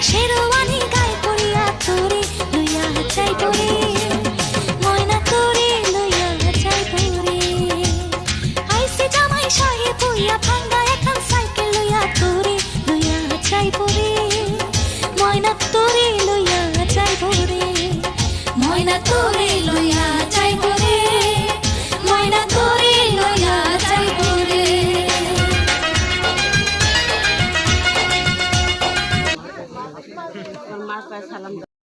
শেরওয়ানি গায়ে পরিয়া তোরে লইয়া যাইব রে ময়না তোরে লইয়া যাইব রে আইছে জামাই সাহেব হইয়া ভাঙ্গা এখন সাইকেল লইয়া তোরে লইয়া যাইব রে ময়না তোরে লইয়া যাইব রে ময়না তোরে লইয়া যাইব রে ময়না তোরে লইয়া যাইব রে মার পায়ে সালাম